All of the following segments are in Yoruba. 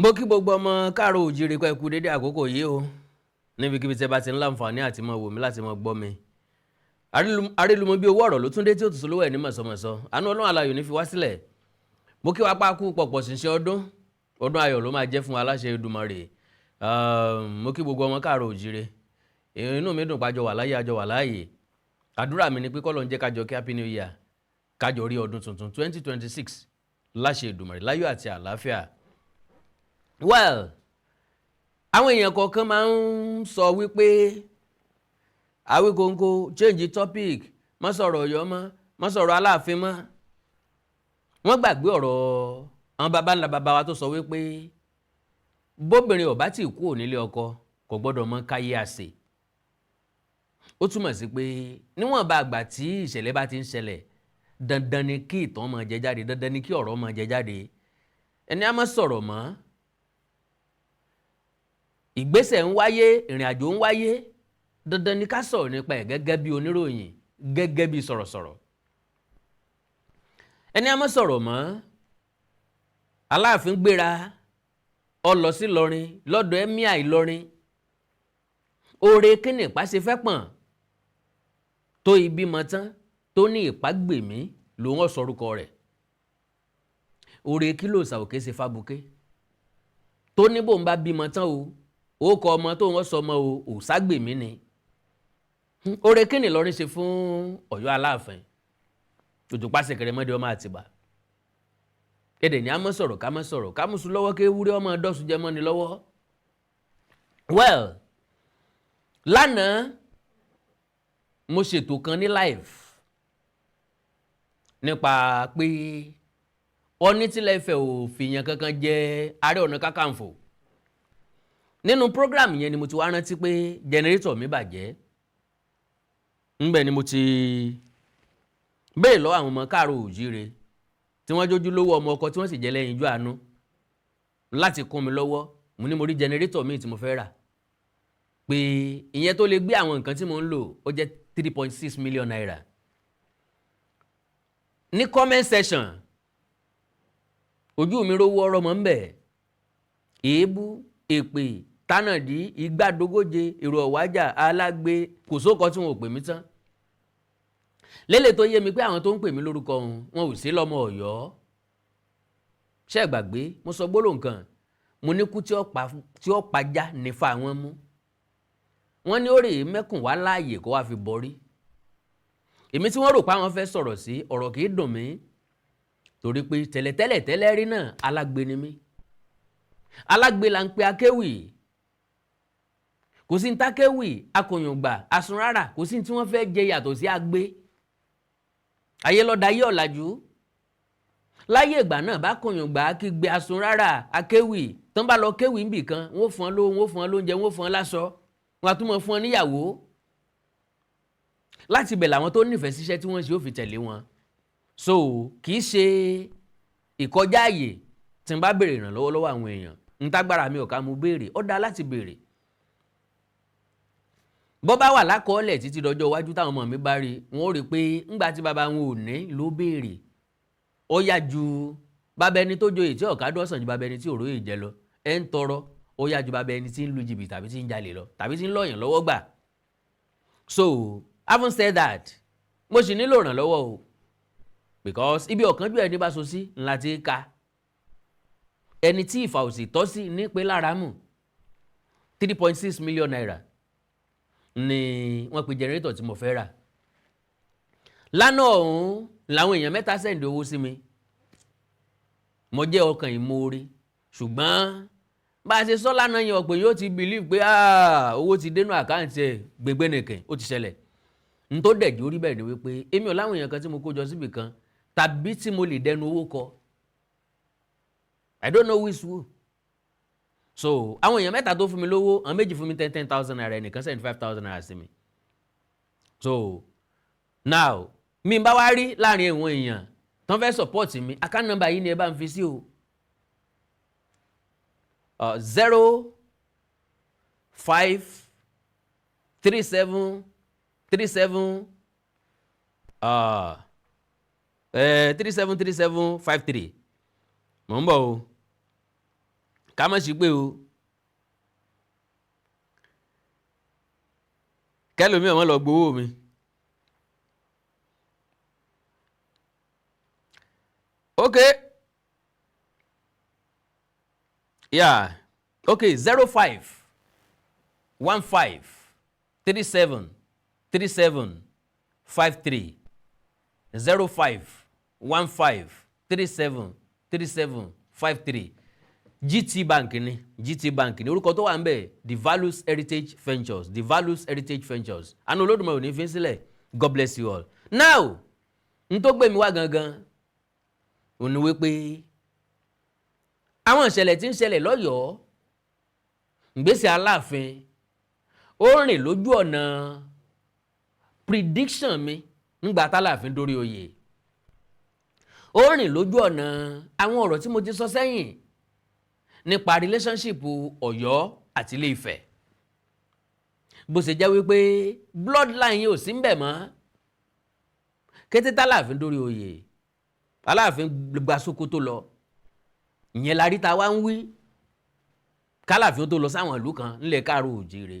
mo kí gbogbo ọmọ káàárọ̀ oòjíire kó ẹ kú dédé àkókò yìí o níbikíbi tẹ́ bá ti ń láǹfààní àti mọ wò mí láti mọ gbọ́ mi arílùmọ́ bí owó ọ̀rọ̀ ló tún dé tí ó tún sọ lówó ẹ̀ ní mọ̀sọ̀mọ̀sọ̀ àánú ọlọ́run aláyọ̀ ní fi wá sílẹ̀ mo kí wá pákú pọ̀pọ̀ ṣìnṣẹ́ ọdún ayọ̀ ló máa jẹ́ fún aláṣẹ Èdùmàrè mo kí gbogbo ọmọ káàárọ̀ oòjíire inú mi dùn pájọ wà láyé àjọ wà láàyè àdúrà mi ni pé kọ́lọ́run jẹ́ kájọ kí happy new year kájọ rí ọdún tuntun 2026 láṣẹ Èdùmàrè láyọ̀ àti àlàáfíà. Well, àwọn èèyàn kọ̀ọ̀kan máa ń sọ wípé Awíkonko change topic má sọ̀rọ̀ Ọ̀yọ́ mọ́ má sọ̀rọ̀ Aláàfin mọ́. Wọ́n gbàgbé ọ̀rọ̀ àwọn baba ńlá baba wa tó sọ wípé bóbìnrin ò bá tí kú nílé ọkọ kò gbọ́dọ̀ mọ káyé àsè. Ó túmọ̀ sí pé níwọ̀n bá àgbà tí ìṣẹ̀lẹ̀ bá ti ń ṣẹlẹ̀ dandan ni kí ìtàn máa jẹ jáde dandan ni kí ọ̀rọ̀ máa jẹ jáde ẹni á má sọ̀rọ̀ mọ́. Ìgbésẹ̀ ń wáyé ìrìn àjò ń wáyé dandan ni ká sọ̀rọ̀ nípa ẹ̀ gẹ́gẹ́ bí oníròyìn gẹ́gẹ́ bí sọ̀rọ̀sọ̀rọ̀ ẹni á má sọ̀rọ̀ mọ́. Aláàfin gbéra ó lọ sí Ilorin lọ́dọ̀ Emir Ilorin oore kíni ìpá ṣe fẹ́ pọ̀n tó ìbímọ tán tó ní ìpágbèmí ló wọ́n sọrúkọ rẹ̀ oore kí ló ṣàwòké ṣe fábùké tó ní bóun bá bímọ tán ó kọ ọmọ tó wọ́n sọ ọmọ ò ságbèmí ni oore kíni Ìlọrin ṣe fún Ọ̀yọ́ Aláàfin òjòpá ṣẹ̀kẹ̀rẹ̀ mọ́dé ọmọ Àtìbà èdè ní a mọ́ sọ̀rọ̀ ká mọ́ sọ̀rọ̀ ká mú sùn lọ́wọ́ kí ewúrẹ́ ọmọ dọ́sùn jẹ́ mọ́ni lọ́wọ́. Well, lánàá mo ṣètò kan ní live nípa pé Ọọ̀ni tilẹ̀ Ifẹ̀ ò fìyàn kankan jẹ Ààrẹ Ọ̀nà Kakanfò nínú program yẹn ni mo ti wá rántí pé jẹnẹrétọ̀ mi bàjẹ́ ńbẹ̀ ni mo ti bẹ́ẹ̀ lọ́wọ́ àwọn ọmọ káàárọ̀ oòjíire tí wọ́n jójú lówó ọmọ ọkọ tí wọ́n sì jẹ́ lẹ́yìn ijó àánú láti kún mi lọ́wọ́ mo ní mo rí jẹnẹrétọ̀ míì tí mo fẹ́ rà pé ìyẹn tó lè gbé àwọn nǹkan tí mo ń lò ó jẹ́ 3.6 million naira. Ní comment section ojú mi rówó ọ̀rọ̀ mọ́ ń bẹ̀ èébú èpè tánàdí igbádogóje èrò ọ̀wájà alágbe kò sóko tí wọn ò pè mí tán lélẹ̀ tó yé mi pé àwọn tó ń pè mí lórúkọ wọn ò sí lọ́mọ Ọ̀yọ́ ṣé ẹ gbàgbé mo sọ gbólóhùn kan mo ní kú tí ó pajá nífa wọn mú wọn ní ó rè é mẹ́kùn wá láàyè kó wá fi borí èmi tí wọ́n rò pé àwọn fẹ́ sọ̀rọ̀ sí ọ̀rọ̀ kì í dùn mí torí pé tẹ́lẹ̀ rí náà alágbe ni mí alágbe là ń pe akéwì kò sí ní tákéwì akòyàngbà asunrárà kò sí ní tí wọ́n fẹ́ jẹ yàtọ̀ sí agbé ayé lọ́dà ayé ọ̀làjú láyé ìgbà náà bá kòyàngbà kígbe asunrárà akéwì tán bá lọ kéwì níbì kan wọ́n fún ọ lówó wọ́n fún ọ lóúnjẹ wọ́n fún ọ láṣọ wọ́n á tún mọ̀ fún ọ níyàwó láti bẹ̀ làwọn tó nífẹ̀ẹ́ síṣẹ́ tí wọ́n ṣe ó fi tẹ̀lé wọn so kì í ṣe ìkọjá àyè tí n bá béèrè ìrànlọ́wọ́ lọ́wọ́ àwọn èèyàn ń tágbára mi ò ká mo béèrè ó dáa láti béèrè bọ́ bá wà lákọọ́lẹ̀ títí dọjọ́ iwájú táwọn ọmọ mi bá rí wọn ó rí i pé ńgbà tí bàbá wọn ò ní ló béèrè ó yá ju bàbá ẹni tó joyè tí ọ̀kadù ọ̀sán ju bàbá ẹni tí òróyè jẹ lọ ẹ̀ ń tọrọ ó yá ju bàbá ẹni tí ń lu jìbìtì tàbí tí ń jalè lọ tàbí tí ń lọ́yàn lọ́wọ́ gbà so having said that mo sì nílò ìrànlọ́wọ́ o because ibi ọ̀kánjú ẹni bá so sí ńlá ti ka ẹni tí ìfà òsì tọ́ sí ní pé lára mù 3.6 million naira ni wọ́n pe jẹnẹrétọ̀ tí mo fẹ́ rà lánàá ọ̀hún làwọn èèyàn mẹ́ta sẹ́ǹdì owó sí mi mo jẹ́ ọkàn ìmoore ṣùgbọ́n bá a ṣe sọ lánàá yẹn ọ̀pọ̀ yóò ti believe pé owó ti dénú àkáǹtì ẹ̀ gbẹgbẹ́ nìkan ó ti ṣẹlẹ̀ n tó dẹ̀ jórí bẹ́ẹ̀ ni wípé èmi ò láwọn èèyàn kan tí mo kó jọ síbì kan tàbí tí mo lè dẹnu owó kọ I don't know who is who so àwọn èèyàn mẹ́ta tó fún mi lówó àwọn méjì fún mi 10,000 naira ẹnìkan send 5,000 naira sí mi so now mi bá wá rí láàrin àwọn èèyàn tán fẹ́ support mi account number yìí ni ẹ bá ń fi sí o 3737 53 mò ń bọ̀ o ká má sí pé o kẹ́lòmí ọmọ lọ gbowó mi. Okay. Yeah. Okay, 05 15 37 37 53 05 15 37 37 53 GT Bank ni orúkọ tó wà ń bẹ̀ The Values Heritage Ventures àná Olódùmarè ò ní fi sílẹ̀. God bless you all. Now n tó gbé mi wá gangan ò ní wípé àwọn ìṣẹ̀lẹ̀ tí ń ṣẹlẹ̀ lọ́yọ̀ọ́ ìgbésẹ̀ Aláàfin ó rìn lójú ọ̀nà prediction mi nígbà t'Aláàfin dórí oyè, ó rìn lójú ọ̀nà àwọn ọ̀rọ̀ tí mo ti sọ sẹ́yìn nípa relationship Ọ̀yọ́ àti Ilé-Ifẹ̀, bó ṣe jẹ́ wípé bloodline yìí ò sí ń bẹ̀ mọ́. Kété t'Aláàfin dórí oyè, Aláàfin gba Sókótó lọ, ìyẹn la rí ta wá ń wí k'Aláàfin tó lọ sáwọn ìlú kan nílẹ̀ Káàárọ̀ Oòjíire.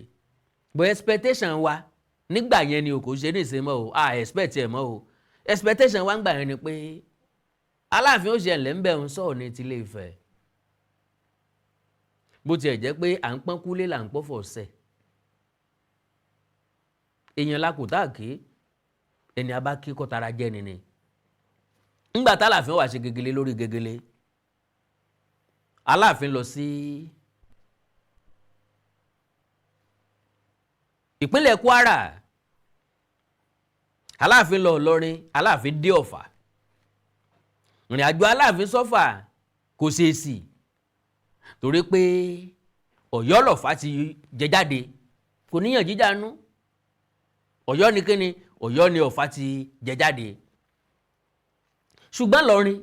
But expectation wa nígbà yẹn ni o kò ṣe ní ìsinmi o, expect ẹ̀ mọ́ o. Expectation wa ń gbà yẹn ni pé Aláàfin ó ṣe ẹ̀lẹ́ ń bẹ̀ ń sọ̀rọ̀ ní ti Ilé-Ifẹ̀. Bó tiẹ̀ jẹ́ pé à ń pọ́n kúlé là ń pọ́ fọ̀ọ́sẹ̀. Èèyàn la kò táàkì ẹni a bá kí kọ́ tara jẹ́ ni. Ńgbà t'Aláàfin wá ṣe gegele lórí gegele, Aláàfin lọ sí ìpínlẹ̀ Kwara, Aláàfin lọ Ìlọrin, Aláàfin dé Ọ̀fà. Ìrìn àjò Aláàfin sọ́fà kò ṣeésì torí pé Ọ̀yọ́ l'Ọ̀fà ti jẹ jáde, kò níyàn jíjànú. Ọ̀yọ́ ni kíni? Ọ̀yọ́ ni Ọ̀fà ti jẹ jáde. Ṣùgbọ́n Ìlọrin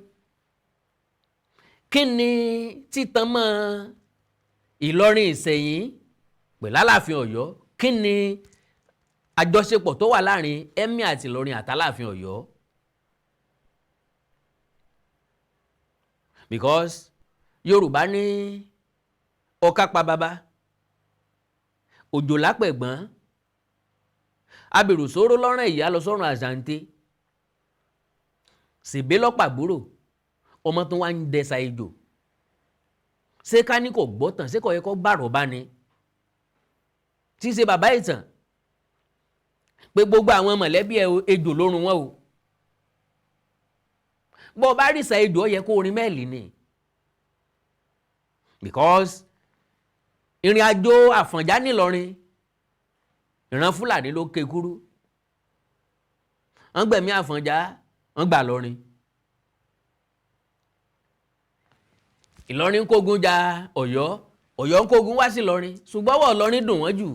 kí ni títan mọ́ Ìlọrin Ìṣẹ̀yìn pẹ̀lú Aláàfin Ọ̀yọ́? Kí ni àjọṣepọ̀ tó wà láàrin Emir àti Ìlọrin àt'Aláàfin Ọ̀yọ́? Because Yorùbá ní ọ̀ká pa bàbá, òjò lápẹ̀gbọ́n, abèrò sóró lọ́rùn ìyá lọ sọ́run àṣàǹtẹ̀, ṣèbé lọ́pàgbúrò, ọmọ tó wá ń dẹsà ejò. Ṣé ká ní kò gbọ́tàn, ṣé kò yẹ kó gbàrọ̀ bá ni? Tí ṣe bàbá ìtàn pé gbogbo àwọn mọ̀lẹ́bí ejò lórun wọn o. Bọ́ bá rí sa ejò ó yẹ kó orin mẹ́ẹ̀lì ni. Because ìrìn àjò Àfọ̀njá n'Ílọrin, ìran Fúlàní ló ké kúrú. Wọ́n gbẹ̀mí Àfọ̀njá, wọ́n gbà Ìlọrin. Ìlọrin ń kógun ja Ọ̀yọ́, Ọ̀yọ́ ń kógun wá sí Ìlọrin, ṣùgbọ́n wọ́n Ìlọrin dùn wọ́n jù.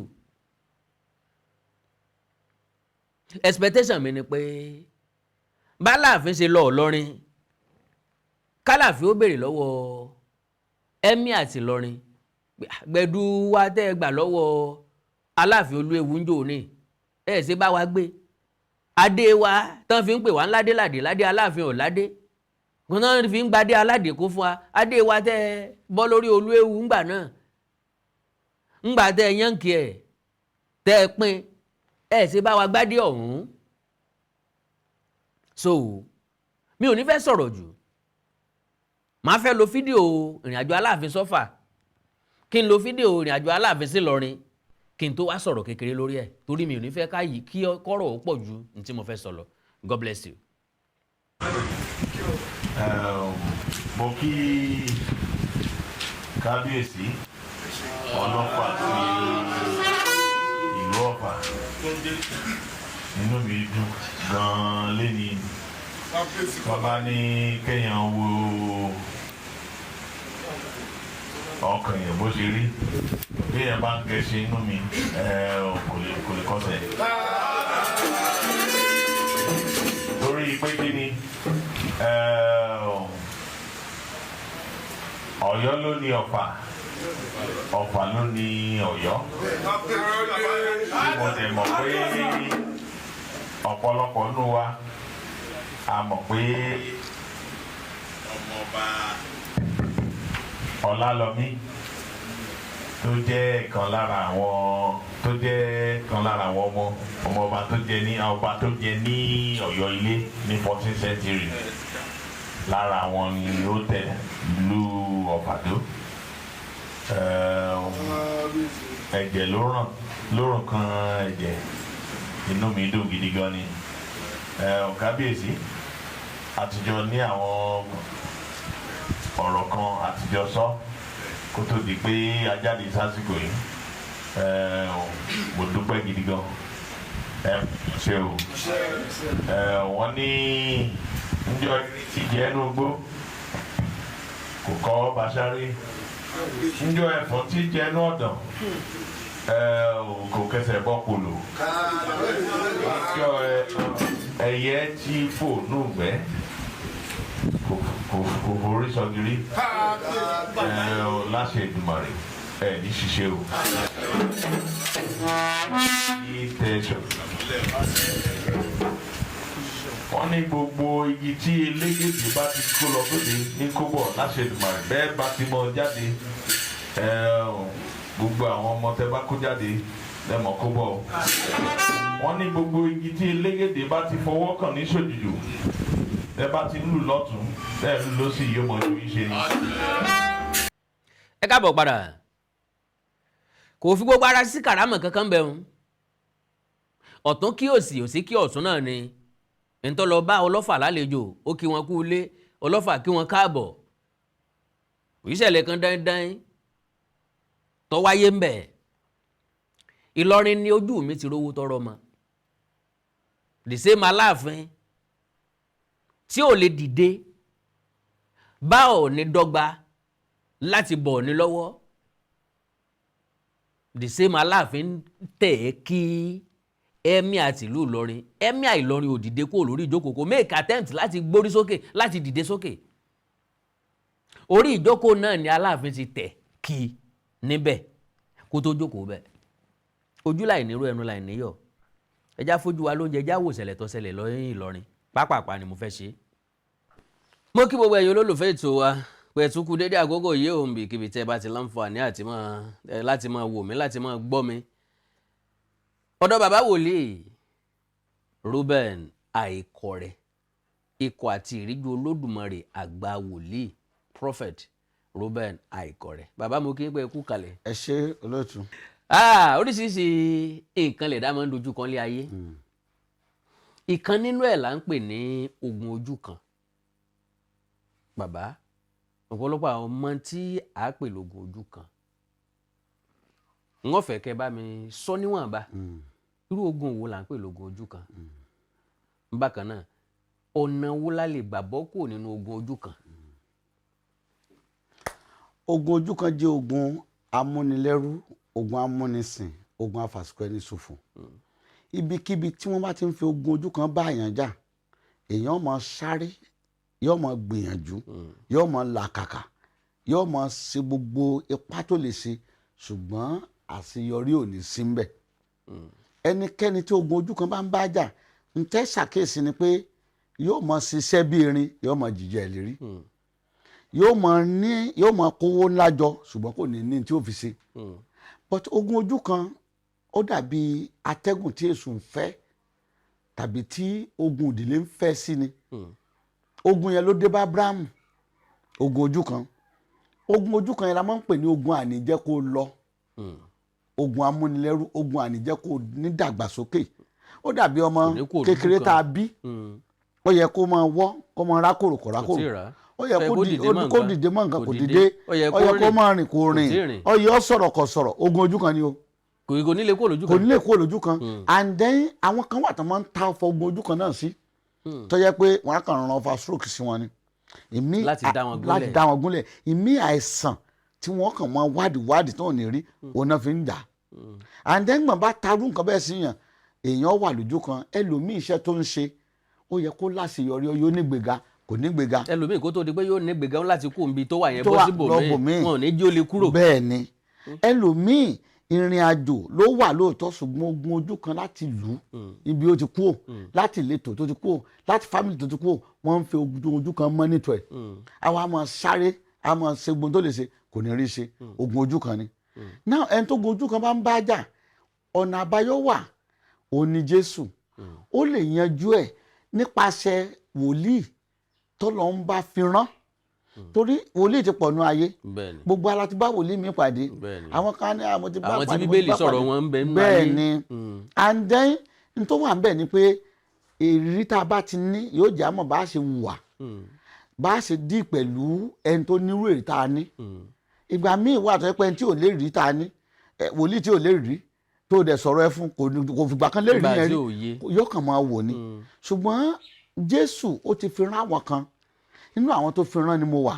Expectation mi ni pé b'Aláàfin ṣe lọ Ìlọrin, k'Aláàfin ó béèrè lọ́wọ́ Emir àti Ìlọrin, gbẹ̀du wa tẹ́ ẹ gbà lọ́wọ́ Aláàfin Olúewu ń jò ní ṣe bá wa gbé adé wa tán fi ń pè wá ńládé ládé ládé Aláàfin ò ládé, kò náà fi ń gbadé aládé kó fún wa. Adé wa tẹ́ ẹ bọ́ lórí Olúewu ńgbà náà, ńgbà tẹ́ ẹ yànkì ẹ̀ tẹ́ ẹ pín ṣe bá wa gbádé ọ̀hún. So mi ò ní fẹ́ sọ̀rọ̀ jù, màá fẹ́ lo fídíò ìrìnàjò Aláàfin sọ́fà, kí n lo fídíò ìrìnàjò Aláàfin sí Ìlọrin, kí n tó wá sọ̀rọ̀ kékeré lórí ẹ̀, torí mi ò ní fẹ́ káyìí kí kọ́rọ̀ ó pọ̀ ju ní tí mo fẹ́ sọ lọ. God bless you. Mo kí kábíyèsí ọlọ́pàá ti ìlú Ọ̀fà, inú mi dùn gan-an lẹ́ni bàbá ní kéèyàn wo ọkàn yẹn bó ṣe rí, kéèyàn bá ń gẹṣin inú mi kò lè kọsẹ̀. Torí pé kí ni Ọ̀yọ́ ló ní Ọ̀fà, Ọ̀fà ló ní Ọ̀yọ́. Mo dẹ̀ mọ̀ pé ọ̀pọ̀lọpọ̀ nínú wa a mọ̀ pé Ọlálọmí tó jẹ́ kan lára àwọn ọmọ ọba tó jẹ ní Ọ̀yọ́ ilé ní 14th century. Lára àwọn ni ó tẹ ìlú Ọ̀fàdó. Ẹ̀jẹ̀ ló ràn kan ẹ̀jẹ̀, inú mi dùn gidi gan ni. Kábíyèsí àtijọ́ ní àwọn ọ̀rọ̀ kan àtijọ́ sọ kó tó di pé ajáde sásìkò yìí. Mo dúpẹ́ gidi gan. Ṣé o wọ́n ní njọ́ ti jẹ́ ẹnu gbó kò kọ́ Bàṣárì, njọ́ ẹ̀fọ́ ti jẹ́ ẹnu ọ̀dàn kò kẹsẹ̀ bọ́ polo, njọ́ ẹyẹ tí fò nùgbẹ́ kò forí sọgiri. Láṣẹ Èdùmàrè ní ṣiṣẹ́ o. Wọ́n ní gbogbo igi tí elégédé bá ti kó lọ sóde ní kóbọ̀ láṣẹ Èdùmàrè bẹ́ẹ̀ bá ti mọ jáde, gbogbo àwọn ọmọ tẹ bá kó jáde lẹ́mọ̀ kóbọ̀. Wọ́n ní gbogbo igi tí elégédé bá ti fọwọ́ kàn ní ṣòjòjò ẹ bá ti lù lọ́tún bẹ́ẹ̀ lù lọ́sì yóò mọ ju iṣẹ́ ni. Ẹ káàbọ̀ padà. Kò fi gbogbo ara sí kàrámọ̀ kankan bẹ́ẹ̀ ọ̀tún kí òsì òsì kí ọ̀tún náà ni. Ntọ́ lọ bá ọlọ́fà lálejò ó kí wọn kú ilé, ọlọ́fà kí wọn káàbọ̀. Ìṣẹ̀lẹ̀ kan dandan tó wáyé ń bẹ̀. Ìlọrin ni ojú mi ti rówó tọrọ mọ́. The same Aláàfin tí ò lè dìde bá Ọọ̀ni dọ́gba láti bọ̀ Ọọ̀ni lọ́wọ́. The same Aláàfin tẹ̀ kí Emir àti ìlú Ìlọrin. Emir Ìlọrin ò dìde kúrò lórí ìjókòó, kò make attempt láti gbórí sókè láti dìde sókè. Orí ìjókòó náà ni Aláàfin ti tẹ̀ kí níbẹ̀ kó tó jókòó bẹ́ẹ̀. Ojú láì nírú ẹnu láì níyọ̀. Ẹjá fojú wa lóúnjẹ, ẹjá wò ṣẹlẹ̀ tó ṣẹlẹ̀ lọ́yìn Ìlọrin. Pápápá ni mo fẹ́ ṣe. Mo kí gbogbo ẹ̀yin olólùfẹ́ ètò wa pẹ̀tù kú dédé àgógò yìí òun bìkìbì tẹ́ bá ti láǹfààní láti máa wò mí, láti máa gbọ́ mi. Ọ̀dọ̀ bàbá wòlíì Reuben Àìkọ̀rẹ́, ikọ̀ àti ìríjú Olódùmarè àgbà wòlíì prophet Reuben Àìkọ̀rẹ́. Bàbá mo kí n pé kú kalẹ̀. Ẹ ṣé olóòtú. Oríṣiríṣi nǹkan lè dá máa ń dojú kan lé ayé. Ìkan nínú ẹ̀ là ń pè ní ogun ojú kan. Bàbá, ọ̀pọ̀lọpọ̀ àwọn ọmọ tí a pè lógun ojú kan. Wọ́n fẹ́ kẹ́ bá mi sọ níwọ̀nba. Irú ogun wo là ń pè lógun ojú kan? Bákan náà, ọ̀nà wo la lè gbà bọ́ kúrò nínú ogun ojú kan? Ogun ojú kan jẹ́ ogun amúnilẹ́rú, ogun amúnisìn, ogun afàsìkò ẹni ṣòfò. Ibikíbi tí wọ́n bá ti ń fi ogun ojú kan bá èèyàn jà, èèyàn máa sáré, yóò máa gbìyànjú, yóò máa làkàkà, yóò máa ṣe gbogbo ipá tó lè ṣe, ṣùgbọ́n àṣeyọrí ò ní sí ńbẹ̀. Ẹnikẹ́ni tí ogun ojú kan bá ń bá jà, ń tẹ́ ṣàkíyèsí ni pé yóò máa ṣiṣẹ́ bí erin, yóò máa jìjẹ ìlérí, yóò máa kówó ńlá jọ, ṣùgbọ́n kò ní ní tí ó fi ṣe. But ogun ojú kan ó dàbí atẹ́gùn tí èṣù ń fẹ́ tàbí tí ogun ìdílé ń fẹ́ sí ni. Ogun yẹn ló dé bá Abrahamu, ogun ojú kan. Ogun ojú kan yẹn la máa ń pè ní ogun àníjẹ́ kó lọ, ogun amúnilẹ́rú, ogun àníjẹ́ kó ní dàgbàsókè. Ó dàbí ọmọ kékeré tá a bí, ó yẹ kó máa wọ́, kó máa rákòrò kò rákòrò, ó yẹ kó dìde mọ́ nǹkan kò dìde, ó yẹ kó máa rìn kò rìn, ó yẹ ó sọ̀rọ̀ kò sọ̀rọ̀. Ogun ojú kan ni o. Kò ní lè kó lójú kan. Kò ní lè kó lójú kan. And then àwọn kan wà tó máa ń ta ọfọ ogun ojú kan náà sí, tó yẹ pé wọ́n á kàn rán ọfà stroke sí wọn ni. Ìmí láti dá wọn gúnlẹ̀. Ìmí àìsàn tí wọ́n kàn máa wádìí tó ní rí, òun náà fi ń jà. And then gbọ̀n bá tarú nǹkan bẹ́ẹ̀ sí yàn, èèyàn wà lójú kan. Ẹlòmíì iṣẹ́ tó ń ṣe, ó yẹ kó láṣeyọrí, yóò nígbèga, kò nígbèga. Ẹlòmíì kó tó di pé yóò nígbèga láti kú níbi tó wà yẹn bọ́ síbòmíì, wọn ò ní jí ó lè kúrò. Bẹ́ẹ̀ ni. Ẹlòmíì ìrìn àjò ló wà lóòótọ́, ṣùgbọ́n ogun ojú kan láti lù ú ibi ó ti kú ò, láti ìletò tó ti kú ò, láti fámìlì tó ti kú ò, wọ́n ń fi ogun ojú kan mọ́nítọ̀ ẹ̀. Àwa máa sáré, a máa ṣe gbogbo tó lè ṣe, kò ní rí ṣe ogun ojú kan ni náà ẹni tó ogun ojú kan bá ń bá jà ọ̀nà àbáyọ wà ó ní Jésù ó lè yanjú ẹ̀ nípasẹ̀ wòlíì tọ́lọ́ ń bá fi rán torí wòlíì ti pọ̀ nú ayé gbogbo ara ti bá wòlíì mi pàdé àwọn kan ní àwọn ti bá pàdé àwọn tí Bíbélì sọ̀rọ̀ wọn ń bẹ nínú ayé bẹ́ẹ̀ ni and then n tó wà ń bẹ̀ ni pé èrí tá a bá ti ní yóò jẹ́ àmọ́ bá a ṣe wà bá a ṣe dí pẹ̀lú ẹni tó nírú èrè tá a ní ìgbà míì wà tó yẹ pé ẹni tí ò lè rí tá a ní wòlíì tí ò lè rí tó dẹ̀ sọ̀rọ̀ ẹ fún kò fìgbà kan lè rí yẹn rí yóò kàn máa wò ni ṣùgbọ́n Jésù ó ti fi rán àwọn kan nínú àwọn tó fi rán ni mo wà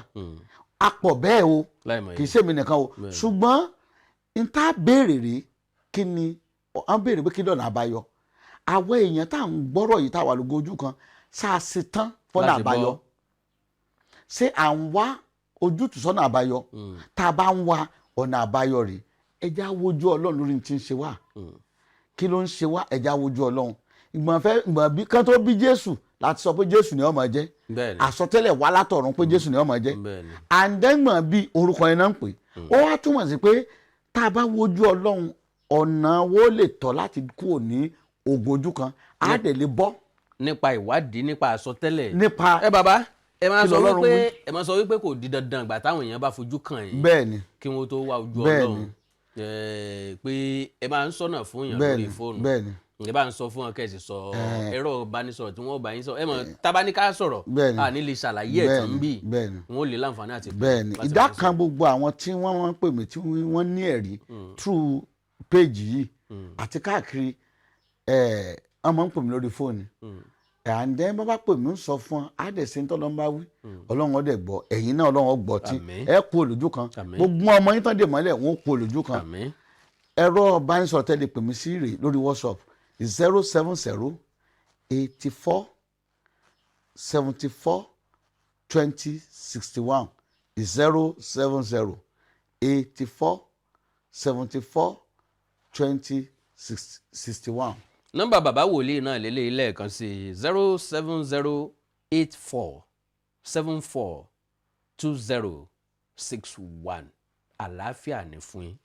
a pọ̀ bẹ́ẹ̀ o kì í ṣèmi nìkan o ṣùgbọ́n n ta béèrè rí kí ni wọ́n béèrè pé kí lọ́nà àbáyọ àwọn èèyàn tá à ń gbọ́rọ̀ yìí tá a wà lógo ojú kan ṣáà ṣe tán fọ́nà àbáyọ ṣé à ń wá ojútùú sọ́nà àbáyọ tá a bá ń wá ọ̀nà àbáyọ rèé ẹja wojú Ọlọ́run lórí ti ń ṣe wá kí ló ń ṣe wá ẹja wojú Ọlọ́run ìgbọ̀n bí kan tó bí Jésù láti sọ pé Jésù ni ó máa jẹ́ àsọtẹ́lẹ̀ wá látọ̀run pé Jésù ni ó máa jẹ́ àǹdẹ́gbọ̀n bí orúkọ yẹn náà ń pè ó wá túmọ̀ sí pé tá a bá wojú Ọlọ́run ọ̀nà wo lè tọ́ láti kúrò ní ogun ojú kan á dẹ̀ lè bọ́. nípa ìwádìí nípa àsọtẹ́lẹ̀ nípa bàbá ẹ máa sọ wípé kò di dandan ìgbà táwọn èèyàn bá fojú kàn yín bẹ́ẹ̀ni kí wọ́n tó wá ojú Ọlọ́run pé ẹ máa ń sọ̀nà fún èèyàn lórí fóònù bẹ́ẹ̀ni ẹ bá ń sọ fún wọn kẹsì sọ ẹ̀rọ ìbánisọ̀rọ̀ tí wọ́n bá yín sọ ẹ mọ̀ tabaníká sọ̀rọ̀ a ní lè ṣàlàyé ẹ̀ tán bí wọn ò lè láǹfààní àti bẹ́ẹ̀ni ìdá kan gbogbo àwọn tí wọ́n pè mí tí wọ́n ní ẹ̀rí through page yìí àti káàkiri ọmọ ń pè mí lórí fóònù àǹdẹ́ bá bá pè mí ń sọ fún ọ á dẹ̀ ṣe ń tọ́lọ́ ń bá wí Ọlọ́run ó dẹ̀ gbọ́ ẹ̀yin náà Ọlọ́run ó gbọ́ tí ẹ kú olójú kan gbogbo ọmọ yín tán dè mọ́lẹ̀ wọn ó kú olójú kan ẹ̀rọ ìbánisọ̀rọ̀ tẹ́lẹ̀ pè mí sí rè lórí WhatsApp 070 84 74 20 61 070 84 74 20 61. nọ́mbà bàbá wòlíì náà lélẹ́yìí lẹ́ẹ̀kan sí 070 84 74 20 61 àlàáfíà ní fún yín.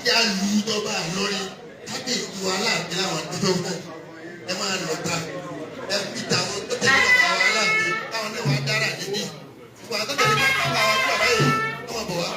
jẹ́ àlù tọ́ba lórí kábíyèsí wa Aláàfin láwọn tó fẹ́ ẹ máa lọ ta ẹ fi tàwọn tó tẹ̀lé bàbá wa Aláàfin káwọn náà wá dára níbí ìwà àtọ́jọ́ ní bàbá wa tó àbáyé ọmọ bọ̀ wá.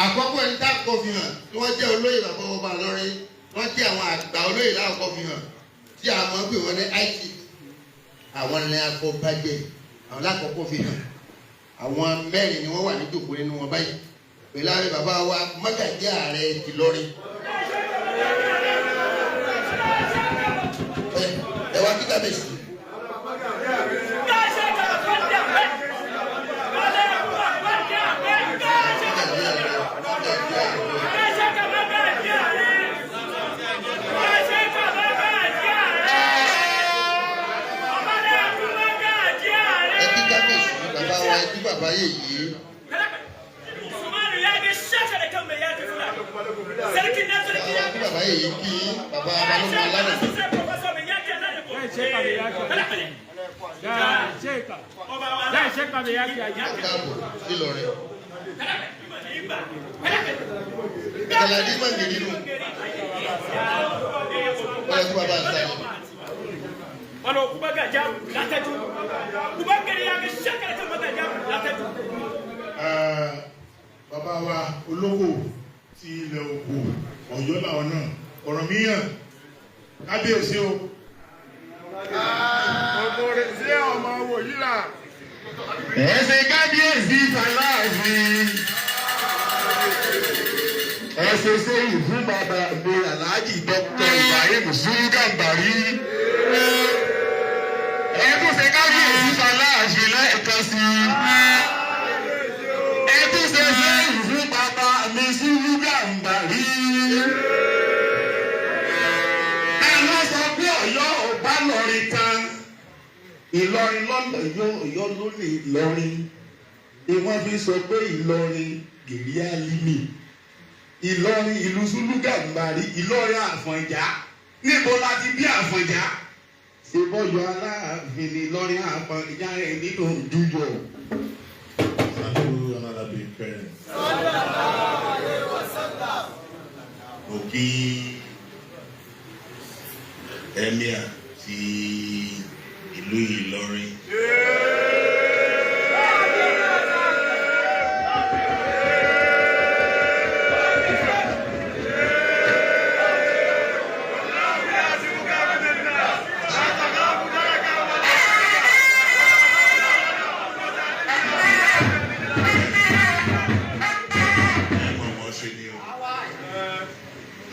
àkọ́kọ́ ẹni tá a kọ́ fi hàn tí wọ́n jẹ́ olóyè bàbá ọba lọ́rin wọ́n jẹ́ àwọn àgbà olóyè láàkọ́ fi hàn tí a mọ̀ pé wọ́n ní IT àwọn ní afọbajẹ àwọn lákọ̀ọ́kọ́ fi hàn àwọn mẹ́rin ni wọ́n wà ní jòkó nínú wọn báyìí pẹ̀lú àwọn bàbá wa Mọ́gàjí Ààrẹ Ìlọrin. ẹ wá kí kábíyèsí. Bàbá yìí. Bàbá yìí kí bàbá balógun alárẹ̀. Ìlọrin. Ìkàlàdí máa ń gèdè nù. Wọ́n kú bàbá àṣà yìí. Ano kubaga jam lataju kubaga ya ke shaka ta kubaga jam lataju. Bàbá wa olóko ti ilẹ̀ Òkò Ọ̀yọ́ làwọn náà ọ̀rọ̀ míyàn kábíyèsí o. Ọmọ rẹ̀ sí ọmọ wòyí là. Ẹ̀sìn kábíyèsí Aláàfin. Ẹ̀sìn sẹ́yìn fún bàbá mi Alhaji Dr. Ibrahim Gambari. Ẹ̀túnṣe kábíyèsí Aláàfin lẹ́ẹ̀kan sí i. Ẹ̀túnṣe sẹ́yìn fún bàbá mi Gambari. Ẹ lọ sọ pé Ọ̀yọ́ ọba lọrin tán. Ìlọrin lọ́nà Ọ̀yọ́ ló lè Ìlọrin. Ìwọ́n fi sọ pé Ìlọrin gèrè alimi. Ìlọrin ìlú Zulu Gambari Ìlọrin Àfọ̀njá. Níbo la ti bí Àfọ̀njá? Ìbọ̀yọ̀ Aláàfin ni Ìlọrin Àfọ̀njá rẹ̀ nínú Òdúyọ̀. Sàlù Alábí Pẹ́rẹ́. Mo kí Emir ti ìlú Ìlọrin.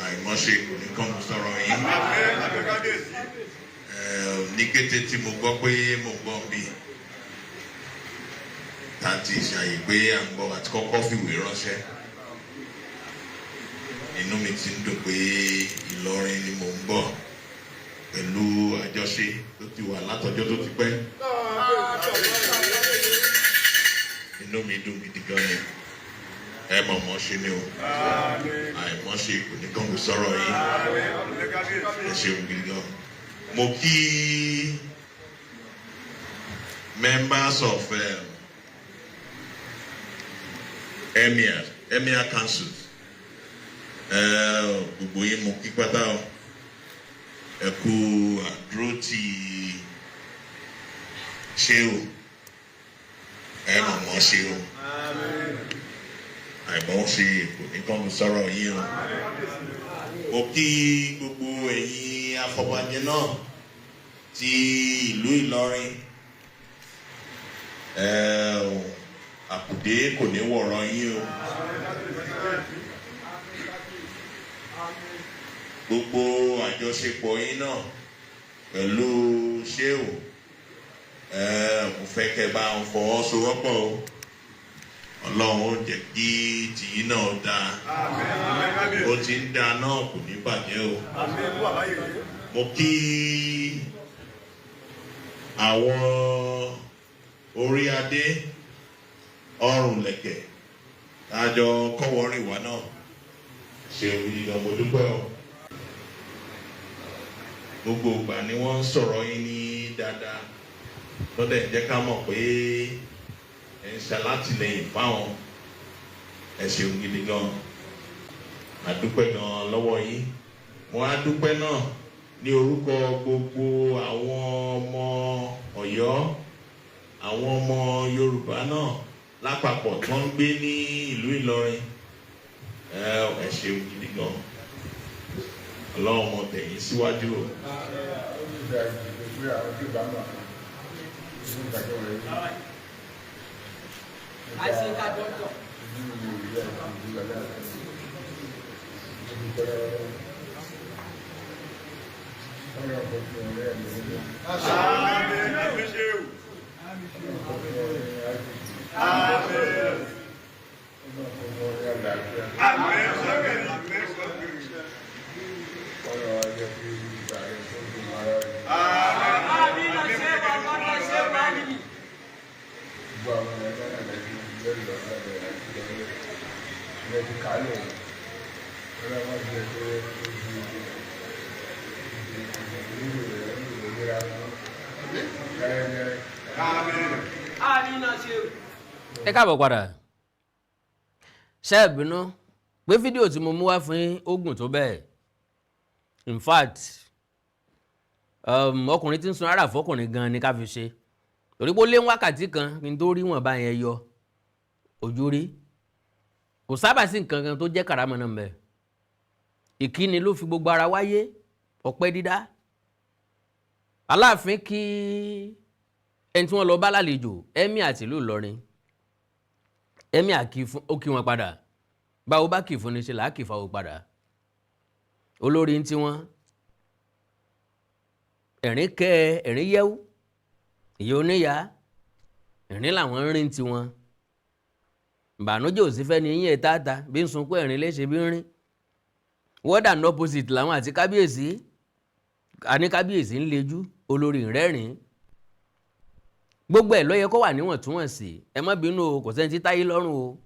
Àìmọ́ṣe kò ní kàn sọ̀rọ̀ yín. Ní kété tí mo gbọ́ pé mo gbọ́ bí láti ṣàyè pé à ń bọ̀ àti kọ́kọ́ fìwé ránṣẹ́. Inú mi ti ń dùn pé Ìlọrin ni mò ń bọ̀. pẹ̀lú àjọṣe tó ti wà látọjọ́ tó ti pẹ́. Inú mi dùn gidi gan ni. Ẹ mọ̀ mọ́ ṣe ni o. Àìmọ́ ṣe kò ní kàn kó sọ̀rọ̀ yìí. Ẹ ṣeun gidi gan. Mo kí members of Emir Council. Gbogbo yín mo kí pátá o. Ẹ kú àdúró tí ṣe o. Ẹ mọ̀ mọ́ ṣe o. Àìmọ́ ṣe kò ní kàn kó sọ̀rọ̀ yìí o. Mo kí gbogbo ẹ̀yin afọbajẹ náà ti ìlú Ìlọrin. Àkùdé kò ní wọ̀rọ̀ yín o. Gbogbo àjọṣepọ̀ yín náà pẹ̀lú ṣéwù mo fẹ́ kẹ́ bá ń fọwọ́sowọ́pọ̀ o. Ọlọ́run ó jẹ́ kí tìyín náà dáa. Ó ti ń dáa náà kò ní bàjẹ́ o. Mo kí àwọn orí adé ọrùn lẹ̀kẹ̀ àjọ kọ́wọ́rìn wa náà ṣe òyìnbó mo dúpẹ́ o. Gbogbo ìgbà ni wọ́n ń sọ̀rọ̀ yín ní dáadáa lọ́dẹ̀ jẹ́ ká mọ̀ pé ẹ̀ ń ṣàlátìlẹ́yìn fáwọn. Ẹ ṣeun gidi gan. A dúpẹ́ gan lọ́wọ́ yín. Mo á dúpẹ́ náà ní orúkọ gbogbo àwọn ọmọ Ọ̀yọ́, àwọn ọmọ Yorùbá náà lápapọ̀ tó ń gbé ní ìlú Ìlọrin. Ẹ ṣeun gidi gan. Ọlọ́run mọ tẹ̀yìn síwájú o. Ẹ káàbọ̀ padà. Ṣé ẹ bínú pé fídíò tí mo mú wá fún yín ó gùn tó bẹ́ẹ̀? In fact ọkùnrin tí ń sun ara fọkùnrin gan ni ká fi ṣe, torí pé ó lé wákàtí kan kí n tó rí wọn bá yẹn yọ ojú rí. Kò sábà sí nǹkan kan tó jẹ́ kàrámọ́ náà mbẹ́. Ìkíni ló fi gbogbo ara wáyé, ọpẹ́ dídá. Aláàfin kí ẹni tí wọ́n lọ bá lálejò Emir àti ìlú Ìlọrin. Emir ó kí wọn padà. Báwo bá kì í fún ni ṣe làá kì í fáwọ́ padà. Olórí ń tí wọ́n ẹ̀rín kẹ́ ẹ̀rín yẹ́wú, ìyá oníyà ẹ̀rín làwọn ń rìn tí wọ́n. Ìbànújẹ́ ò sí fẹ́ ni yín ẹ̀ tààtà bí ń sunkún ẹ̀rín léṣe bí ń rìn. Word and opposite làwọn àti kábíyèsí. Àní kábíyèsí ń lejú, olórí ń rẹ́rìn. Gbogbo ẹ̀ ló yẹ kó wà níwọ̀ntúnwọ̀nsì. Ẹ má bínú o, kò sẹ́ni tí táyé lọ́rùn o.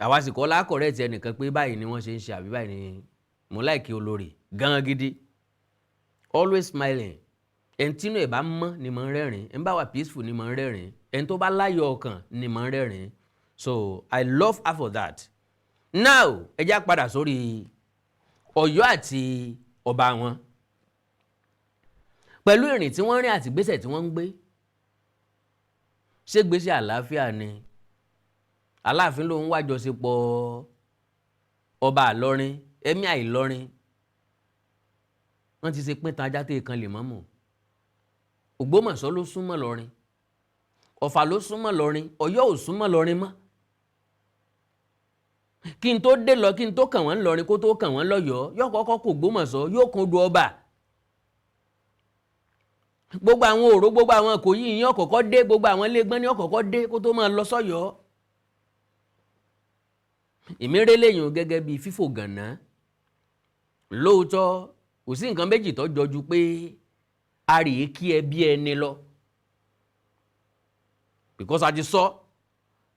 Àwa sì kọ́ lákọ̀ọ́rẹ́ ti ẹnìkan pé báyìí ni wọ́n ṣe ń ṣe àbí báyìí ni mo láìkí olórí gan gidi. Always smiling. Ẹni tínú ẹ̀ bá mọ́ ni mò ń rẹ́rìn. Ẹni bá wà peaceful ni mò ń rẹ́rìn. Ẹni tó bá láyọ̀ ọkàn ni mò ń rẹ́rìn. So I love her for that. Now ẹ já padà sórí Ọ̀yọ́ àti ọba wọn. Pẹ̀lú ìrìn tí wọ́n rìn àti gbésẹ̀ tí wọ́n ń gbé, ṣé gbésẹ̀ àlàáfíà ni? Aláàfin ló ń wájọṣepọ̀ ọba Ìlọrin, Emir Ìlọrin. Wọ́n ti ṣe pín tan ajá tó kan lè mọ́mọ́. Ògbómọ̀ṣọ́ ló súnmọ́ Ìlọrin. Ọ̀fà ló súnmọ́ Ìlọrin. Ọ̀yọ́ ò súnmọ́ Ìlọrin mọ́. Kí n tó dé lọ, kí n tó kàn wọ́n Ìlọrin kó tó kàn wọ́n lọ́yọ̀ọ́, yóò kọ́kọ́ kó Ògbómọ̀ṣọ́, yóò kún odò ọba. Gbogbo àwọn òró, gbogbo àwọn Ìkòyí yìí ọ̀kọ̀ọ̀kọ́ dé, gbogbo àwọn Ilégbọ́n ní ọ̀kọ̀ọ̀kọ́ dé kó tó máa lọ sọ́yọ́. Ìmírè lẹ́yìn gẹ́gẹ́ bí fífò gànà. Lóòótọ́ kò sí nǹkan méjì tó jọjú pé a rèé kí ẹ bí ẹni lọ because a ti sọ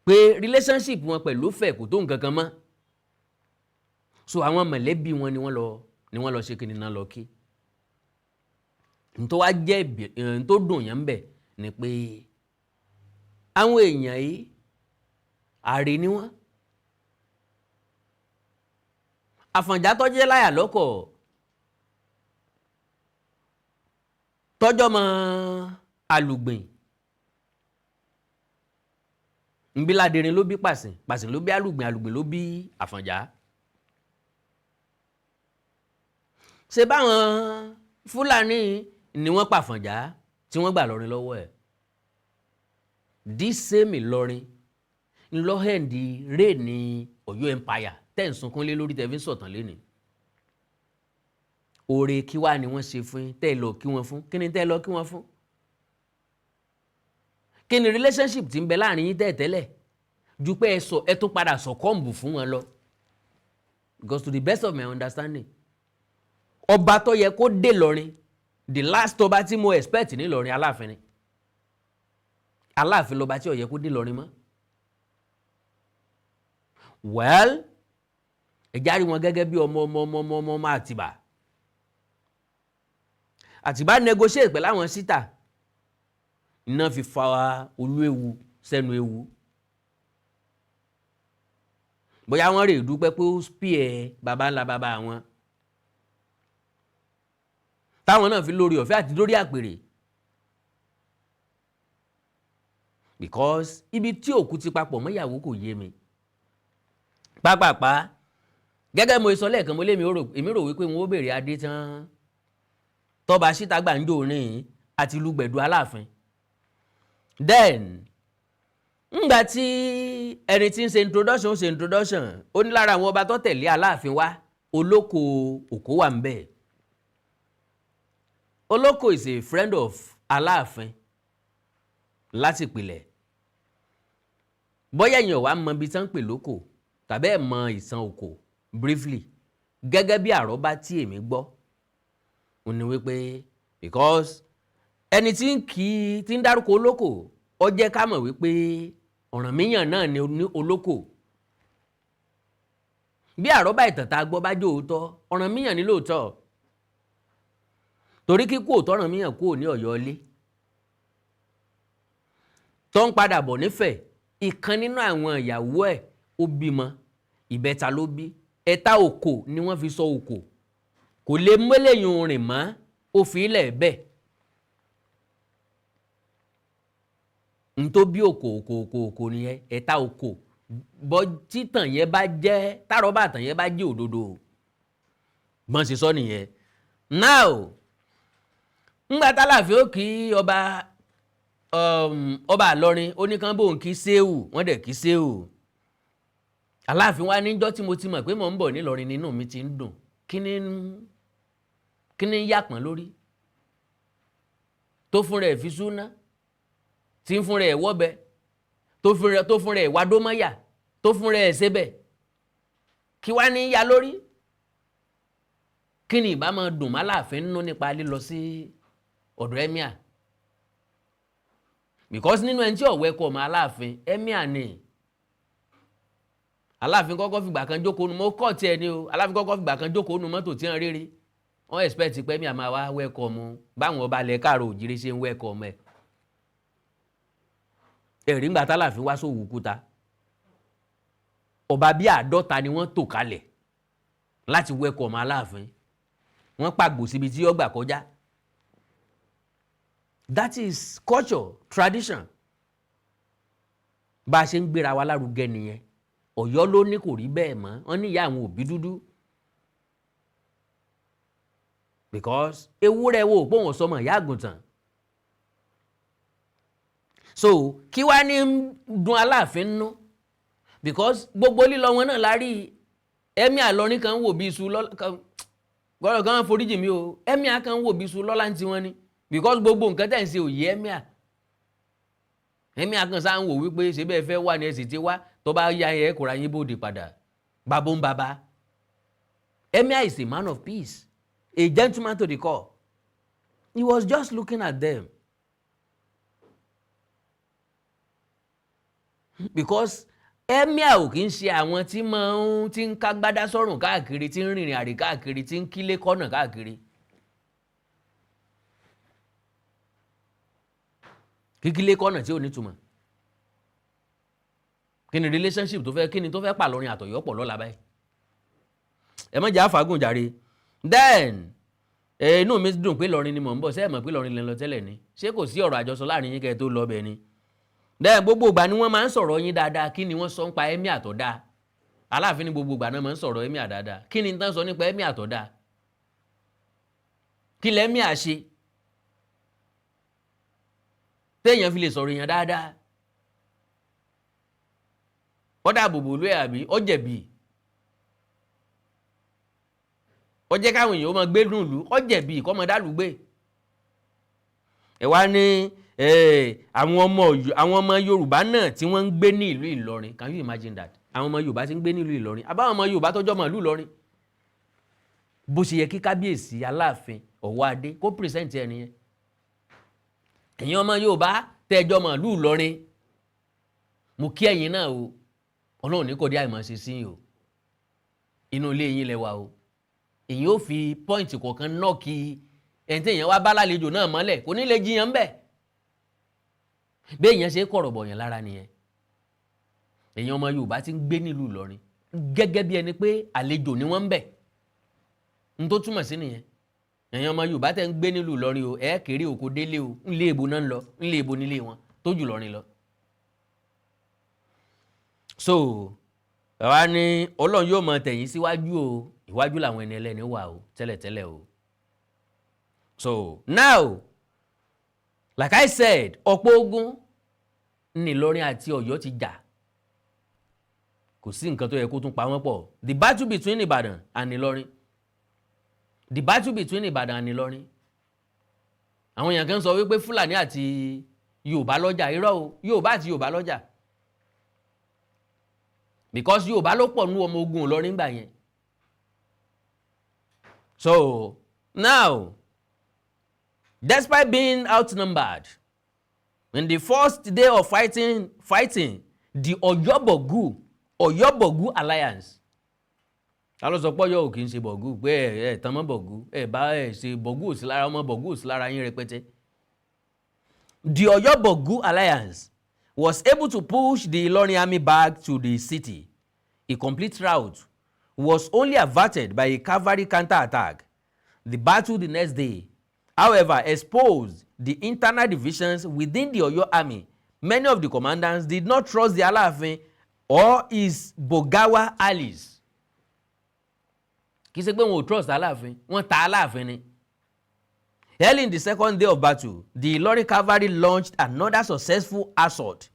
pé relationship wọn pẹ̀lú fẹ̀ kò tó nǹkan kan mọ́ so àwọn mọ̀lẹ́bí wọn ni wọ́n lọ ṣe kí ni náà lọ kí n tó wá jẹ́ n tó dùn yẹn ń bẹ̀ ni pé àwọn èèyàn yìí àrè ni wọ́n Àfọ̀njá tó jẹ́ láyà lọ́kọ̀ tọ́jọ́ mọ́ Alùgbìn Nbíládẹ̀rín ló bí Pàsìn, Pàsìn ló bí Alùgbìn, Alùgbìn ló bí Àfọ̀njá. Ṣé báwọn Fúlàní ni wọ́n pa Àfọ̀njá tí wọ́n gbà lọ́rin lọ́wọ́ ẹ̀? This same Ìlọrin ńlọ́hẹ̀ndì rè ní Ọ̀yọ́ Empire tẹ́ ń sunkún lé lórí tẹ́fí sọ̀tàn lẹ́nìí. Oore kí wá ni wọ́n ṣe fún yín tẹ́ lọ kí wọ́n fún? Kí ni tẹ́ lọ kí wọ́n fún? Kí ni relationship tí ń bẹ láàrin yín tẹ́lẹ̀ ju pé ẹ tún padà sọ̀kọ́ǹbù fún wọn lọ? Because to the best of my understanding ọba tó yẹ kó dé lọ́rin the last ọba tí mo expect ní Ìlọrin Aláàfin ni. Aláàfin lọba tí ó yẹ kó dé lọ́rin mọ́. Well ẹ járí wọn gẹ́gẹ́ bí ọmọ Àtìbà. Àtìbá negotiate pẹ̀lú àwọn síta iná fi fa Olúewu sẹ́nu ewu. Bóyá wọ́n rè dúpẹ́ pé ó spear baba ńlá baba wọn táwọn náà fi lórí ọ̀fẹ́ àti lórí àpèrè because ibi tí òkú ti papọ̀ mọ́ ìyàwó kò yé mi pápápá gẹ́gẹ́ mo sọ lẹ́ẹ̀kan mo lé èmi rò wípé wọn ó bèrè adé tán tọ́ba síta gbàǹjo rìn àti lùgbẹ̀dù Aláàfin then ńgbà tí ẹni tí ń ṣe introduction ó ní lára àwọn ọba tó tẹ̀lé Aláàfin wá Olóko Òkó wà ń bẹ̀. Olóko is a friend of Aláàfin láti ìpìlẹ̀. Bóyá èèyàn wá mọ ibi tán pè lóko tàbí ẹ̀ mọ ìsan Òkò briefly gẹ́gẹ́ bí àrọ́bá tí èmi gbọ́ ó ní wípé because ẹni tí ń dárúkọ Olóko ó jẹ́ ká mọ̀ wípé Ọ̀rànmíyàn náà ni Olóko. Bí àrọ́bá ìtàn tá a gbọ́ bá jẹ́ òótọ́ Ọ̀rànmíyàn ni lóòótọ́ torí kíkú òtọ́ràn míyàn kúrò ní Ọ̀yọ́ ilé tó ń padà bọ̀ nífẹ̀ẹ́ ìkan nínú àwọn ìyàwó ẹ̀ ó bímọ ìbẹ́ta ló bí ẹ̀ta Òkò ni wọ́n fi sọ Òkò kò lè mẹ́lẹ̀yìn rìn mọ́ ó fi ilẹ̀ bẹ́ẹ̀ n tó bí Òkò nìyẹn ẹ̀ta Òkò bọ́ títàn yẹn bá jẹ́ tárọ́bà àtàn yẹn bá jẹ́ òdodo gbọ́n sì sọ nìyẹn. Now ńgbà tálàfin ó kí ọba Ìlọrin ó ní kán bóun kí séwù wọ́n dẹ̀ kí séwù. Aláàfin wá níjọ́ tí mo ti mọ̀ pé mò ń bọ̀ nílọrin nínú mi ti ń dùn kí ni ń yàpọ̀n lórí tó fún rẹ̀ fi súná tí ń fún rẹ̀ wọ́bẹ tó fún rẹ̀ wádómọ́yà tó fún rẹ̀ ṣébẹ̀ kí wá ní ya lórí kí ni ìbá máa dùn má Aláàfin nínú nípa lílọ sí ọ̀dọ̀ Emir because nínú ẹni tí ọ̀wẹ́ kọ̀ ọmọ Aláàfin Emir ni. Aláàfin kọ́kọ́ fìgbà kan jókòó nu mo kọ́ tiẹ̀ ni o Aláàfin kọ́kọ́ fìgbà kan jókòó nu mọ́tò tí wọ́n rírí wọ́n expect pé Emir máa wá wẹ́kọ̀mù báwọn ọba ilẹ̀ káàrọ̀ òjìrì ṣe ń wẹ́kọ̀mù ẹ̀. Ẹ̀rí ńgbà tálàfin wá sówùkúta ọba bíi 50 ni wọ́n tò kalẹ̀ láti wẹ́kọ̀mù Aláàfin wọ́n pàgbò síbi tí ó gbà kọjá. That is culture, tradition. Bá a ṣe ń gbéra wa lárugẹ nìyẹn. Ọ̀yọ́ ló ní kò rí bẹ́ẹ̀ mọ́ wọ́n ní ìyá àwọn òbí dúdú because ewúrẹ́ wo pé wọ́n sọmọ ìyá àgùntàn. So kí wá ní dùn Aláàfin nú because gbogbo lílọ wọn náà lárí Emir Ìlọrin kan wò bí iṣu lọ́la gbọ́dọ̀ kan foríjì mi o Emir kan wò bí iṣu lọ́la ń ti wọn ni because gbogbo nǹkan tẹ̀ ń ṣe òye Emir kan sáà ń wò wípé ṣe bẹ́ẹ̀ fẹ́ wà ní ẹ̀sìn tí wá tó bá yá ẹ kóra yín bóde padà babó ń baba. Emir is a man of peace a gentleman to the core. He was just looking at them. Because Emir ò kì í ṣe àwọn tí ń kágbádá sọ́rùn káàkiri, tí ń rìnrìn àrè káàkiri, tí ń kílé kọ́nà káàkiri. Kíkílé kọ́nà tí ò ní túmọ̀. Kí ni relationship tó fẹ́, kí ni tó fẹ́ pàlọ́rin àtọ̀yọ́ pọ̀ lọ́la báyìí? Ẹ má jẹ́ àfagùn jàre. Then inú mi dùn pé Ìlọrin ni mò ń bọ̀, ṣé ẹ mọ̀ pé Ìlọrin lẹ lọ tẹ́lẹ̀ ni? Ṣé kò sí ọ̀rọ̀ àjọsọ láàrin yín kẹ́ tó lọ bẹ̀ ni? Then gbogbo ìgbà ni wọ́n máa ń sọ̀rọ̀ yín dáadáa. Kí ni wọ́n sọ nípa Emir tó dáa? Aláàfin ní gbogbo ìgbà náà máa ń sọ̀rọ̀ Emir dáadáa. Kí ni tán sọ nípa Emir tó dáa? Kí lẹ Emir ṣe téèyàn fi lè sọ̀rọ̀ èèyàn dáadáa? Ó dáàbò bò lóye àbí ó jẹ̀bi? Ó jẹ́ káwọn èèyàn ó máa gbé nùlú, ó jẹ̀bi kọ́ mọ dálùgbé. Ẹ wá ní àwọn ọmọ Yorùbá náà tí wọ́n ń gbé ní ìlú Ìlọrin. Can you imagine that? Àwọn ọmọ Yorùbá tí ń gbé ní ìlú Ìlọrin. Àbáwọn ọmọ Yorùbá tọ́jọ́ mọ̀ ìlú Ìlọrin. Bó ṣe yẹ kí kábíyèsí Aláàfin Ọ̀wọ́ Adé kó pírẹsẹ̀ntì ẹ̀ nìyẹn. Ẹ̀yin ọmọ Yorùbá tẹ́jọ́ mọ̀ ìlú Ìlọrin, mo kí ẹ̀yin náà o. Ọlọ́run ní kò dé àìmọ̀ ṣe sí o. Inú ilé yín lẹ́wà o. Èyí ó fi pọ́ìntì kọ̀ọ̀kan náà kí ẹni tí èèyàn wá bá lálejò náà mọ́lẹ̀ kò ní lè jiyàn bẹ́ẹ̀. Bí èèyàn ṣe kọ̀rọ̀ bọ̀yàn lára nìyẹn. Èèyàn ọmọ Yorùbá tí ń gbé nílùú Ìlọrin gẹ́gẹ́ bí ẹni pé àlejò ni wọ́n ń bẹ̀. N tó túmọ̀ sí nìyẹn. Èèyàn ọmọ Yorùbá tẹ́ ń gbé nílùú Ìlọrin o, ẹ kéré òkò délé o, ńlé èbó náà ń lọ, ńlé èbó nílé wọn tó jù Ìlọrin lọ. So àwa ní Ọlọ́run yóò mọ tẹ̀yìn síwájú o, ìwájú làwọn ẹni ẹlẹ́ni wà o tẹ́lẹ̀tẹ́lẹ̀ o. So now, like I said, ọ̀pọ̀ ogun ní Ìlọrin àti Ọ̀yọ́ ti jà. Kò sí nǹkan tó yẹ kó tún pa wọ́n pọ̀. The battle between Ìbàdàn and Ìlọrin. The battle between Ìbàdàn and Ìlọrin. Àwọn èèyàn kan sọ wípé Fúlàní àti Yorùbá lọ́jà. Irọ́ o, Yorùbá àti Yorùbá lọ́jà. Because Yorùbá ló pọ̀ nú ọmọ ogun Ìlọrin gbà yẹn. So now, despite being outnumbered, in the first day of fighting, the Ọ̀yọ́-Bọ̀gú alliance. Ta ló sọ pé Ọ̀yọ́ ò kì í ṣe Bọ̀gú, pé ẹ tán mọ́ Bọ̀gú, ẹ bá ẹ ṣe Bọ̀gú ò sí lára ọmọ Bọ̀gú ò sí lára yín rẹpẹtẹ. The Ọ̀yọ́-Bọ̀gú alliance was able to push the Ilorin army back to the city. A complete rout was only averted by a cavalry counterattack. The battle the next day, however, exposed the internal divisions within the Ọ̀yọ́ army. Many of the commanders did not trust the Aláàfin or his Bogawa allies. Kì í ṣe pé wọn ò trust Aláàfin, wọ́n ta Aláàfin ni. Early in the second day of battle, the Ilorin cavalry launched another successful assault,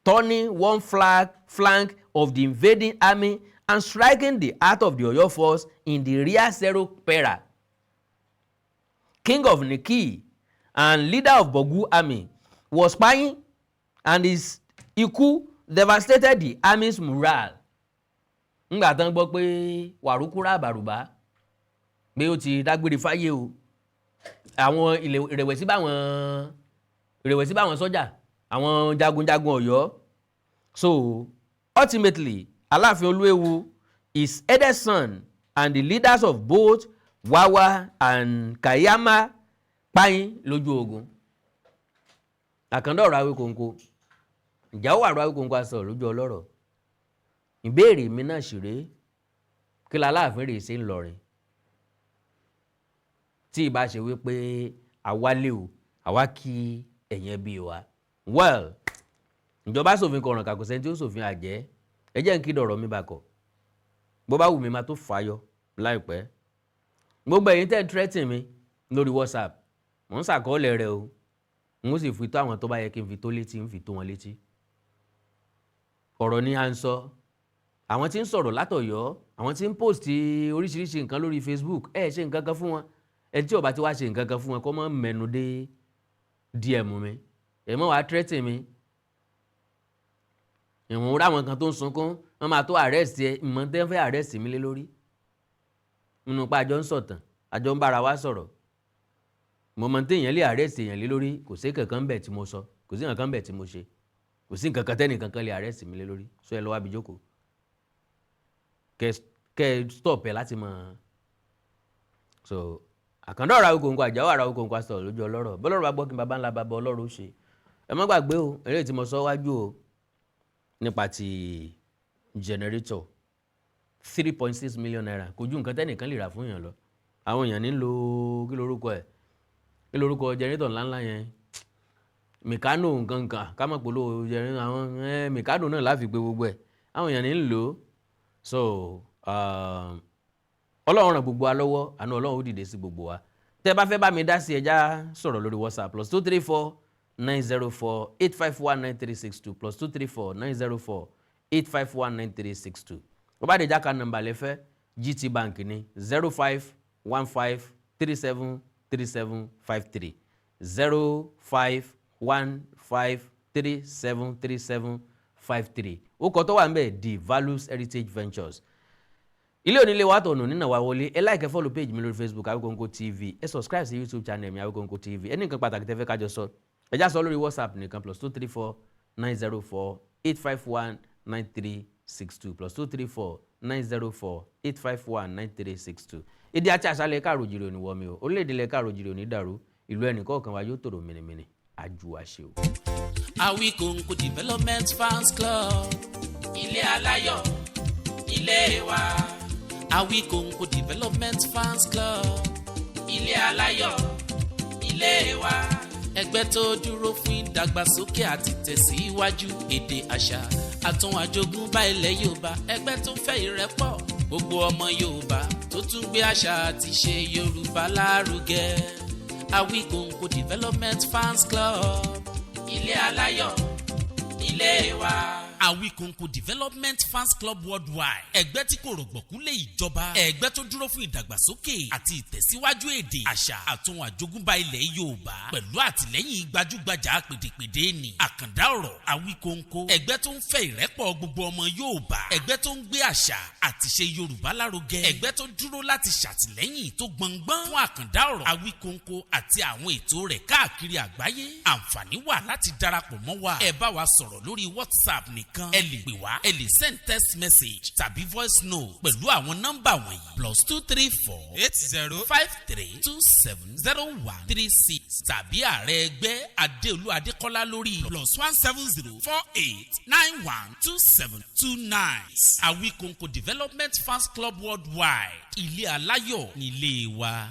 turning one flank of the invading army and striking the heart of the Ọ̀yọ́ force in the rear Zero-Pera. King of Niki and leader of Bọ̀gú army was spying, and his ikú devastated the army's morale. Ńgbà tán gbọ́ pé Wàrúkúrà Àbàrùbá pé ó ti dágbére fáyé o, àwọn ìrẹ̀wẹ̀sì báwọn sọ́jà, àwọn jagunjagun Ọ̀yọ́. So ultimately, Aláàfin Olúewu, his eldest son, and the leaders of both Wawa and Kayama páyín lójú ogun. Àkàndá ọ̀rọ̀ Awíkóńkó. Ìjà ó wà ọ̀rọ̀ Awíkóńkó aṣọ lójú ọlọ́rọ̀. Ìbéèrè mi náà ṣeré, kí la Aláàfin rèé ṣe ń lọrin? Tí ìbá ṣe wípé àwa lé o, àwa kí ẹ̀yẹn bí wa. Well, ìjọba ṣòfin kọ̀ọ̀ràn kàkó sẹ́ni tí ó ṣòfin àjẹ́. Ẹ jẹ́ n kí dọ̀rọ̀ mi bá kọ̀. Bó bá wù mí máa tó fàyọ láìpẹ́. Gbogbo ẹ̀yin tẹ́ ń threaten mi lórí WhatsApp, mò ń ṣàkọọ́lẹ̀ rẹ̀ o. N ó sì fi tó àwọn tó bá yẹ kí n fi tó létí, ń fi tó wọn létí. Ọ̀rọ̀ ni à ń sọ. Àwọn tí ń sọ̀rọ̀ látọ̀yọ́, àwọn tí ń post oríṣiríṣi nǹkan lórí Facebook, ẹ ṣe nǹkan kan fún wọn. Ẹni tí ó bá ti wá ṣe nǹkan kan fún wọn kó má mẹ́nu dé DM mi. Ẹ mọ́ wá threaten mi. Ìwọ̀n ráwọn kan tó ń sunkún, wọ́n máa tó arrest ẹ, ìmọ̀ tẹ́ ń fẹ́ arrest mi lé lórí. Nínú pa àjọ ń sọ̀tàn, àjọ ń bára wa sọ̀rọ̀ mo mọ̀ tí èèyàn lè arrest èèyàn lé lórí kò sí kankan bẹ̀ tí mo sọ kò sí kankan bẹ̀ tí mo ṣe kò sí nǹkan kan tẹ́nì kankan lè arrest mi lé lórí so ẹ lọ wá bí jókòó kẹ stop ẹ láti mọ̀ so àkàndá ọ̀rọ̀ Awíkonko Àjàó àrà Awíkonko asọ̀ lójú ọlọ́rọ̀ bọ́lọ́rọ̀ bá gbọ́ kí baba ńlá baba ọlọ́rọ̀ ó ṣe ẹ má gbàgbé o eré tí mo sọ wájú o nípa ti generator 3.6 million naira kò ju nǹkan tẹ́nìkan lè rà fún èèyàn lọ àwọn èèyàn ní lo kí lorúkọ generator ńláńlá yẹn mẹ̀kánò nǹkan ká mọ̀ polówó generator àwọn mẹ̀kánò náà láfi gbé gbogbo ẹ̀ àwọn èèyàn ní lò ó so ọlọ́run ràn gbogbo wa lọ́wọ́ àánú ọlọ́run ó dìde sí gbogbo wa tẹ́ bá fẹ́ bá mi dá sí ẹja sọ̀rọ̀ lórí WhatsApp +234 904 851 9362 +234 904 851 9362 ó bá dé jáka nọ́mbà lẹ́fẹ́ GT Bank ní 0515 37 37 53 0515 37 37 53 ó kọ́ tó wà ń bẹ̀ The Values Heritage Ventures ilé onílé wa tọ̀nù nínà wa wọlé ẹ like follow page mi lórí Facebook Awíkonko TV ẹ subscribe sí YouTube channel mi Awíkonko TV ẹni nǹkan pàtàkì tẹ́fẹ́ kájọ sọ ẹ já sọ lórí WhatsApp nìkan +234 904 851 9362 +234 904 851 9362 èdè àti àṣàlẹ̀ káàrò jìrì òní wọ́mi o orílẹ̀-èdè lẹ̀ káàrò jìrì òní dàrú ìlú ẹnìkọ̀ọ̀kan wa yóò tòrò mìnìmìnì àjù àṣẹ o. Awíkonko Development Fans Club ilé aláyọ̀ ilé wa. Awíkonko Development Fans Club ilé aláyọ̀ ilé wa. Ẹgbẹ́ tó dúró fún ìdàgbàsókè àti tẹ̀síwájú èdè àṣà àtún àjogúnbá ilẹ̀ Yorùbá. Ẹgbẹ́ tó fẹ́ ìrẹ́pọ̀ gbogbo ọmọ Yorùbá tó tún gbé àṣà àti ṣe Yorùbá lárugẹ. Awíkonko Development Fans Club ilé aláyọ̀ ilé wa. Awíkonko Development Fans Club Worldwide ẹgbẹ́ tí kò rọ̀gbọ̀kú lé ìjọba ẹgbẹ́ tó dúró fún ìdàgbàsókè àti ìtẹ̀síwájú èdè àṣà àtún àjogúnbá ilẹ̀ Yorùbá pẹ̀lú àtìlẹ́yìn gbajúgbajà pèdèpèdè ní àkàndá ọ̀rọ̀ Awíkonko ẹgbẹ́ tó ń fẹ́ ìrẹ́pọ̀ gbogbo ọmọ Yorùbá ẹgbẹ́ tó ń gbé àṣà àti ṣe Yorùbá lárugẹ ẹgbẹ́ tó dúró láti ṣàtìlẹ́yìn tó gbọngbọ́n fún àkàndá ọ̀rọ̀ Awíkonko àti àwọn ètò rẹ̀ káàkiri àgbáyé àǹfààní wà láti darapọ̀ mọ́ wa ẹ bá wa sọ̀rọ̀ lórí WhatsApp nìkan ẹ lè pè wá ẹ lè send text message tàbí voice note pẹ̀lú àwọn nọ́mbà wọ̀nyí +234 8053270136 tàbí ààrẹ ẹgbẹ́ Adéolú Adékọ́lá lórí +17048912729. Awíkonko Development Fans Club Worldwide ilé aláyọ̀ nílé wa.